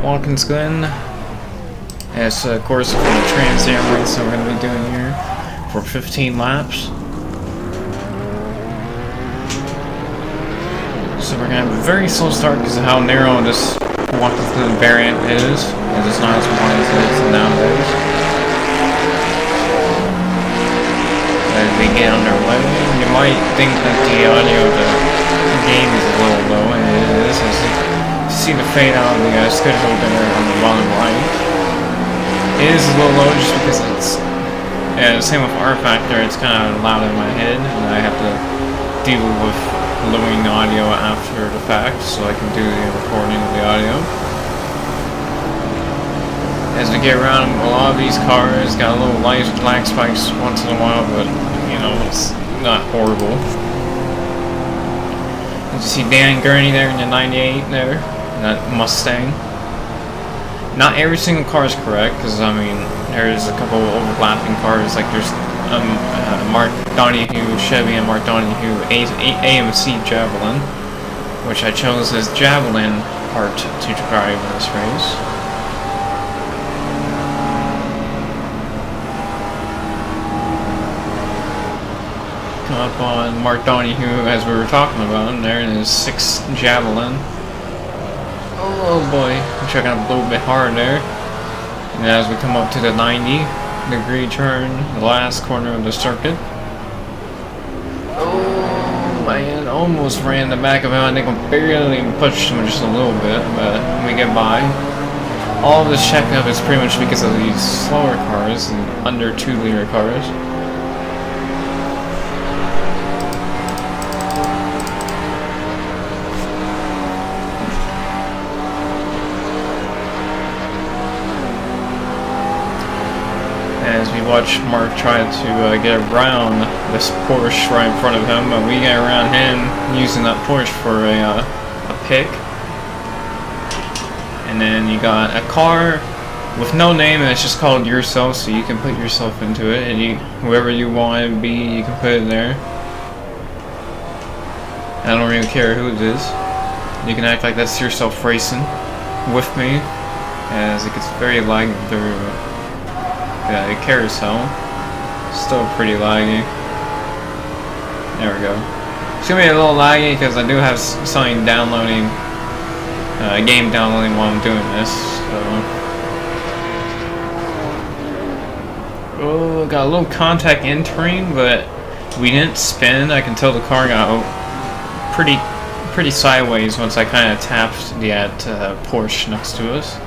Watkins, Glen. It's a Corsa from the Trans Am race that we're going to be doing here for 15 laps. So we're going to have a very slow start because of how narrow this Watkins Glen variant is, as it's not as wide as it is nowadays. As we get underway, you might think that the audio of the game is a little low, and it is. As you see the fade out of the schedule there on the bottom right. It is a little low just because it's, same with R factor, it's kind of loud in my head, and I have to deal with lowering the audio after the fact so I can do the recording of the audio. As we get around, a lot of these cars got a little light lag spikes once in a while, but you know, it's not horrible. As you see Dan Gurney there in the 98 there, that Mustang. Not every single car is correct, because I mean, there's a couple overlapping cars, like there's Mark Donahue Chevy and Mark Donahue AMC Javelin, which I chose as Javelin part to drive in this race. Come up on Mark Donahue as we were talking about him there in his 6 Javelin. Oh boy, I'm checking up a little bit hard there. And as we come up to the 90-degree turn, the last corner of the circuit. Oh man, almost ran the back of him. I think I barely pushed him just a little bit, but we get by. All of this checking up is pretty much because of these slower cars and under 2-liter cars. As we watch Mark try to get around this Porsche right in front of him, but we get around him using that Porsche for a pick. And then you got a car with no name, and it's just called Yourself, so you can put yourself into it, and whoever you want it to be, you can put it there. I don't really care who it is. You can act like that's yourself racing with me, as it gets very laggy through the carousel. Still pretty laggy. There we go. It's gonna be a little laggy because I do have something downloading, a game downloading while I'm doing this. So, oh, got a little contact entering, but we didn't spin. I can tell the car got pretty sideways once I kind of tapped the Porsche next to us.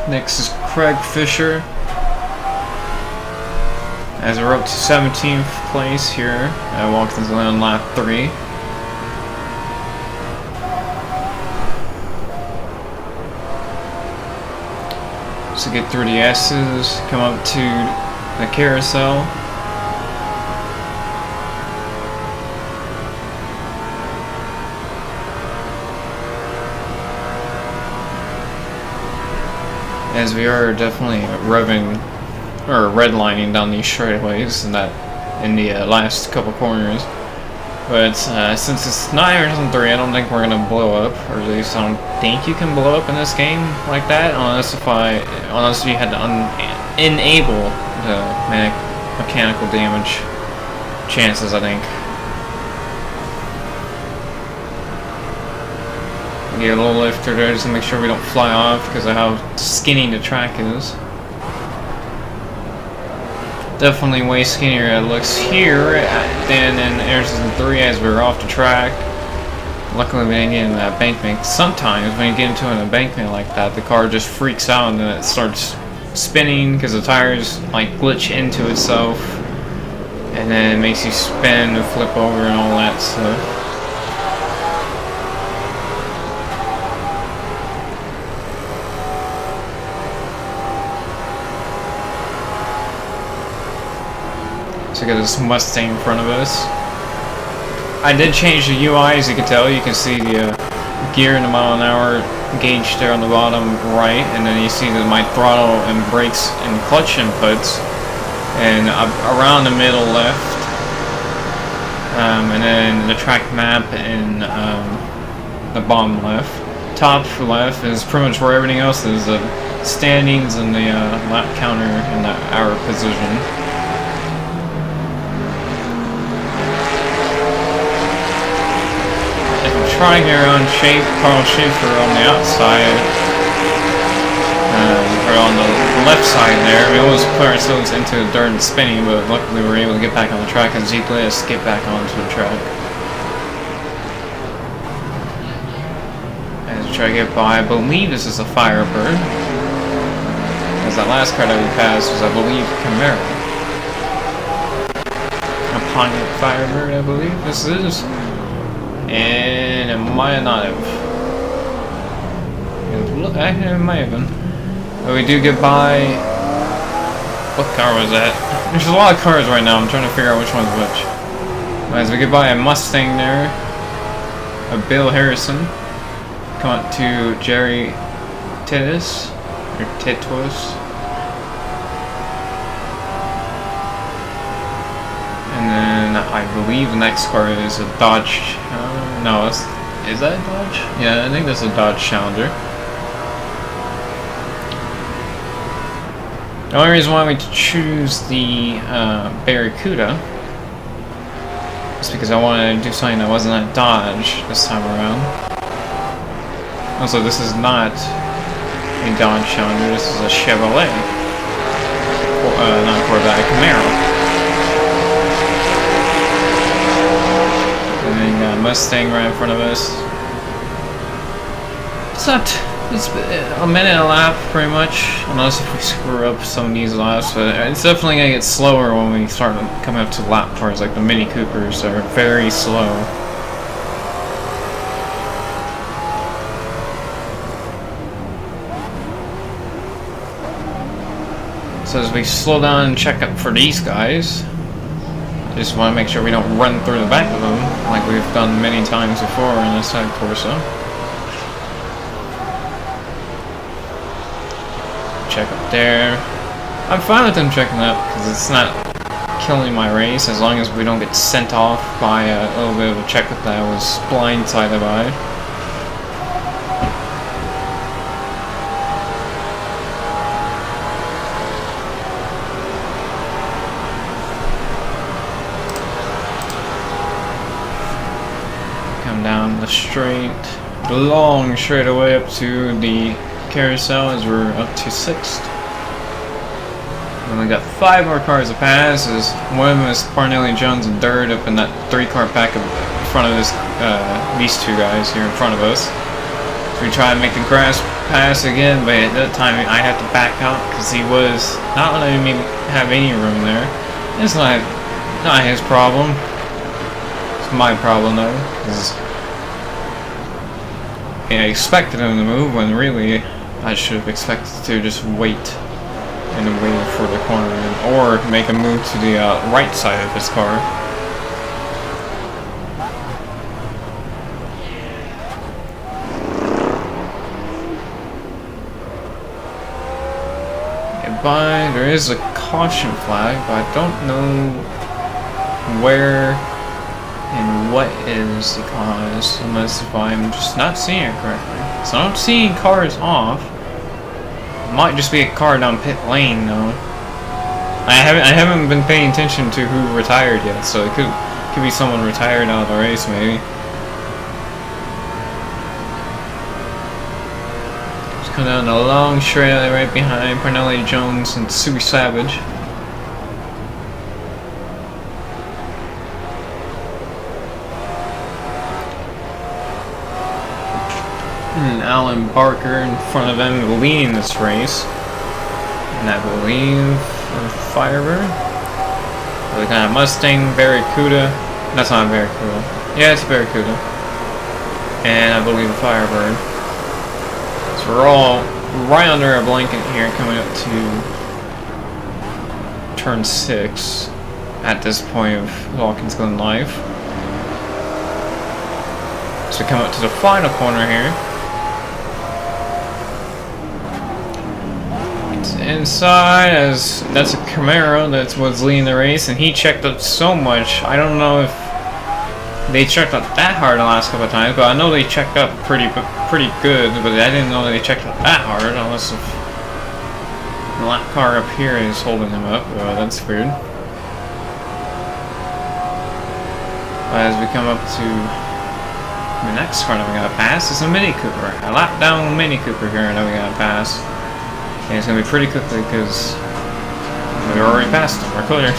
Next is Craig Fisher, as we're up to 17th place here at Watkins on lap 3. So get through the S's, come up to the carousel. As we are definitely revving or redlining down these straightaways in the last couple corners, but since it's 903, I don't think we're gonna blow up, or at least I don't think you can blow up in this game like that, unless you had to enable the mechanical damage chances, I think. Get a little lift through there just to make sure we don't fly off because of how skinny the track is. Definitely way skinnier it looks here than in Arizona 3 as we're off the track. Luckily we didn't get in that embankment. Sometimes when you get into an embankment like that, the car just freaks out and then it starts spinning because the tires like glitch into itself, and then it makes you spin and flip over and all that stuff. So we got this Mustang in front of us. I did change the UI, as you can tell. You can see the gear and the mile an hour gauge there on the bottom right, and then you see that my throttle and brakes and clutch inputs, and around the middle left, and then the track map and the bottom left. Top left is pretty much where everything else is. The standings and the lap counter in the hour position. If I'm trying to get around Carl Schaefer on the outside, or on the left side there, we almost put ourselves into the dirt and spinning, but luckily we were able to get back on the track and Zeke let us get back onto the track. Try to get by. I believe this is a Firebird, as that last car that we passed was, I believe, Camaro. A Pontiac Firebird, I believe this is, and it might not have. It might have been. But we do get by. What car was that? There's a lot of cars right now. I'm trying to figure out which one's which. As we get by a Mustang there, a Bill Harrison. Come up to Jerry Titus, or Titus. And then I believe the next car is a Dodge, no, is that a Dodge? Yeah, I think that's a Dodge Challenger. The only reason why we choose the Barracuda is because I wanted to do something that wasn't a Dodge this time around. Also, this is not a Dodge Challenger, this is a Chevrolet. Not Corvette, a Camaro. And then you got a Mustang right in front of us. It's a minute and a lap, pretty much. Unless if we screw up some of these laps, but it's definitely going to get slower when we start coming up to lap cars, like the Mini Coopers are very slow. So as we slow down and check up for these guys, just want to make sure we don't run through the back of them like we've done many times before in this side Corsa. Check up there. I'm fine with them checking up because it's not killing my race as long as we don't get sent off by a little bit of a checkup that I was blindsided by. Down the long straightaway up to the carousel as we're up to 6th. And we got 5 more cars to pass, as one of them is Parnelli Jones and Dirt up in that 3-car pack in front of this, these 2 guys here in front of us. So we try to make the grass pass again, but at that time I had to back out because he was not letting me have any room there. It's not his problem. It's my problem though. I expected him to move when really I should have expected to just wait and wait for the corner or make a move to the right side of his car. Goodbye. There is a caution flag, but I don't know where and what is the cause, unless if I'm just not seeing it correctly. So I'm seeing cars off. It might just be a car down pit lane though. I haven't been paying attention to who retired yet, so it could be someone retired out of the race maybe. Just come down the long straightaway right behind Parnelli Jones and Sue Savage. And Alan Barker in front of them leading this race. And I believe a Firebird. We got a Mustang, Barracuda. That's not a Barracuda. Yeah, it's a Barracuda. And I believe a Firebird. So we're all right under a blanket here coming up to turn 6 at this point of Watkins Glen Life. So we come up to the final corner here. Inside, as that's a Camaro that was leading the race, and he checked up so much. I don't know if they checked up that hard the last couple of times, but I know they checked up pretty good, but I didn't know they checked up that hard, unless if the lap car up here is holding them up. Well, that's weird. As we come up to the next car that we gotta pass, is a Mini Cooper. A lap down Mini Cooper here that we gotta pass. And it's gonna be pretty quickly because we already passed them. We're clear.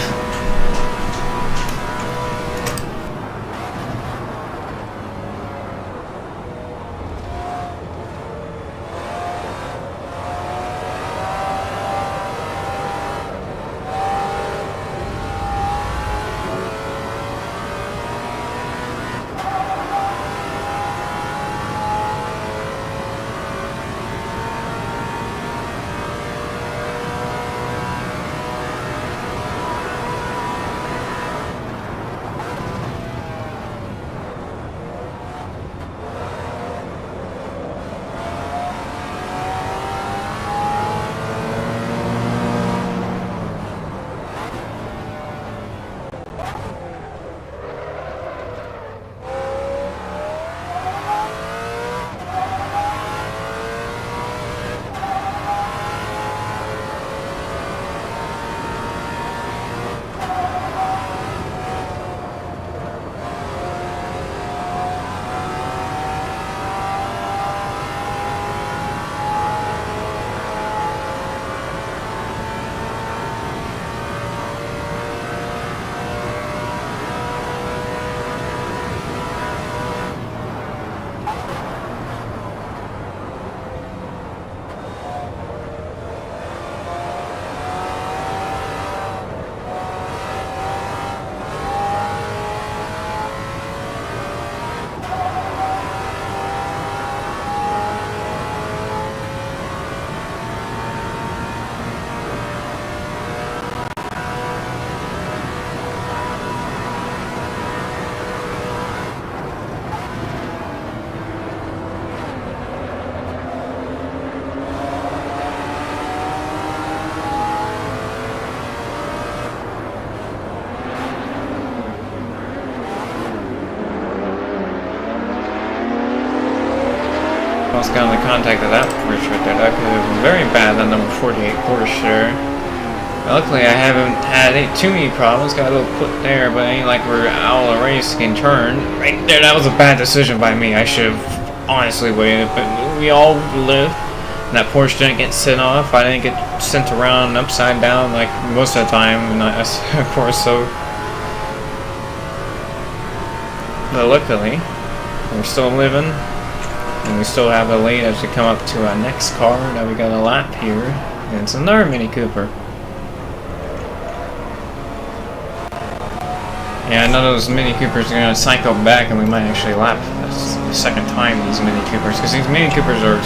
Almost got in the contact of that Porsche right there. That could have been very bad, that number 48 Porsche there. Luckily, I haven't had too many problems. Got a little clip there, but it ain't like we're out of the race can turn. Right there, that was a bad decision by me. I should have honestly waited, but we all live. That Porsche didn't get sent off. I didn't get sent around upside down like most of the time, not us, of course, so. But luckily, we're still living. And we still have a lead as we come up to our next car that we got a lap here. And it's another Mini Cooper. Yeah, I know those Mini Coopers are going to cycle back and we might actually lap the second time these Mini Coopers. Because these Mini Coopers are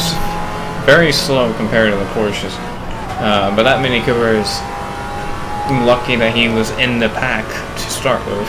very slow compared to the Porsches. But that Mini Cooper is lucky that he was in the pack to start with.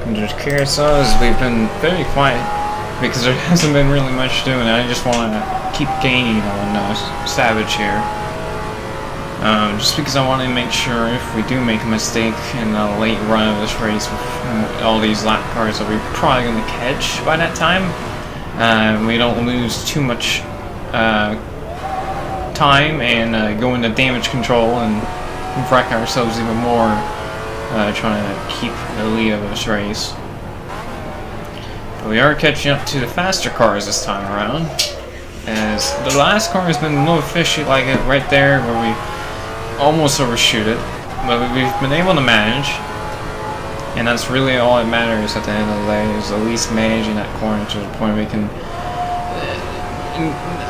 The Corsa is we've been very quiet because there hasn't been really much doing. I just want to keep gaining on Savage here. Just because I want to make sure if we do make a mistake in the late run of this race with all these lap cars that we're probably going to catch by that time, we don't lose too much time and go into damage control and wreck ourselves even more trying to keep the lead of this race. But we are catching up to the faster cars this time around, as the last car has been a little fishy, like it right there where we almost overshoot it, but we've been able to manage, and that's really all that matters at the end of the day, is at least managing that corner to the point where we can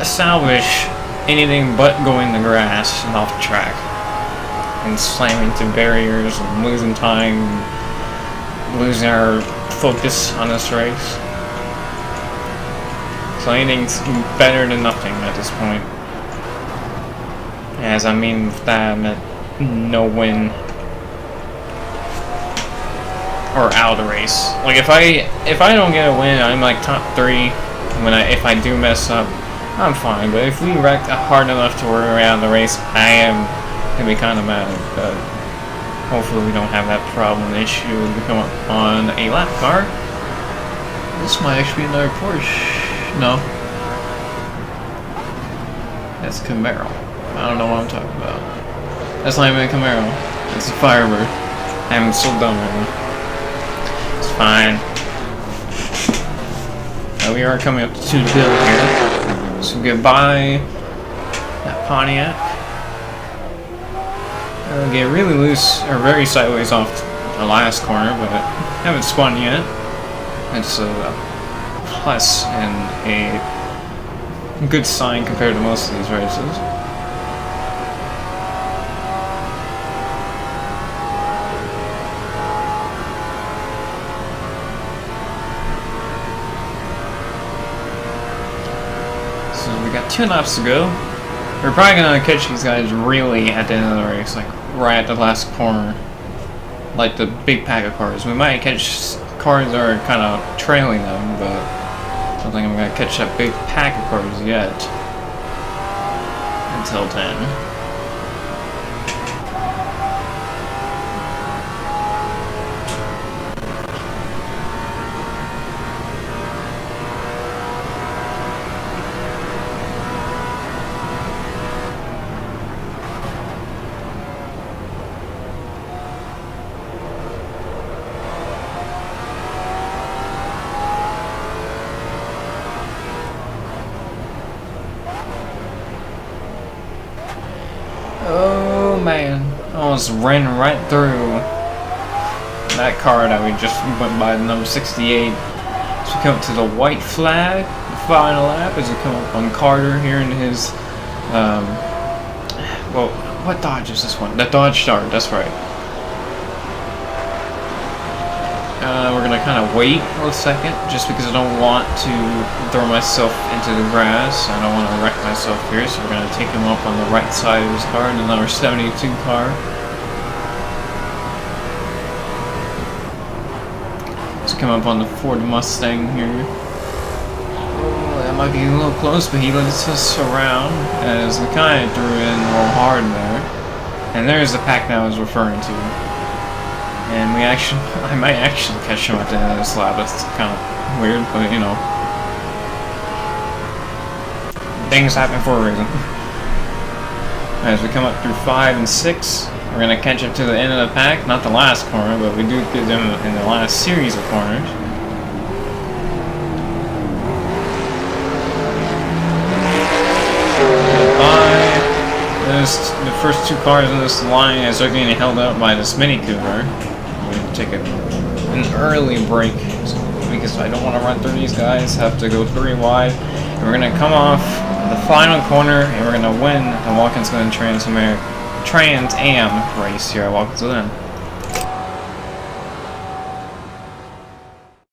salvage anything but going the grass and off the track, and slamming to barriers and losing time, losing our focus on this race. So anything's better than nothing at this point. As I mean with that, I meant no win or out of the race. Like if I don't get a win, I'm like top 3. If I do mess up, I'm fine. But if we wrecked hard enough to where we're out of the race, I am gonna be kind of mad. But hopefully we don't have that problem issue when we come up on a lap car. This might actually be another Porsche. No, that's Camaro. I don't know what I'm talking about. That's not even a Camaro. It's a Firebird. I'm so dumb right now. It's fine. We are coming up to the bill here. So goodbye, that Pontiac. Get really loose, or very sideways off the last corner, but haven't spun yet. It's a plus and a good sign compared to most of these races. We got 2 laps to go. We're probably gonna catch these guys really at the end of the race, like right at the last corner, like the big pack of cars. We might catch cars that are kind of trailing them, but I don't think I'm gonna catch that big pack of cars yet until then. Oh man, I almost ran right through that car that we just went by, number 68. So we come up to the white flag, the final lap, as we come up on Carter here in his, well, what Dodge is this one? The Dodge Dart, that's right. We're gonna kind of wait a second, just because I don't want to throw myself into the grass. I don't want to wreck myself here, so we're gonna take him up on the right side of his car, in the number 72 car. Let's come up on the Ford Mustang here. Oh, that might be a little close, but he lets us around, as we kind of threw in a little hard there. And there's the pack that I was referring to. And I might actually catch him at the end of this lap. That's kind of weird, but you know, things happen for a reason. As we come up through 5 and 6, we're gonna catch up to the end of the pack. Not the last corner, but we do get them in the last series of corners. There's the first 2 cars in this line as they're getting held up by this Mini Cooper. Take an early break because I don't want to run through these guys. Have to go 3 wide, and we're gonna come off the final corner, and we're gonna win the Watkins Glen Trans Am race here at Watkins Glen.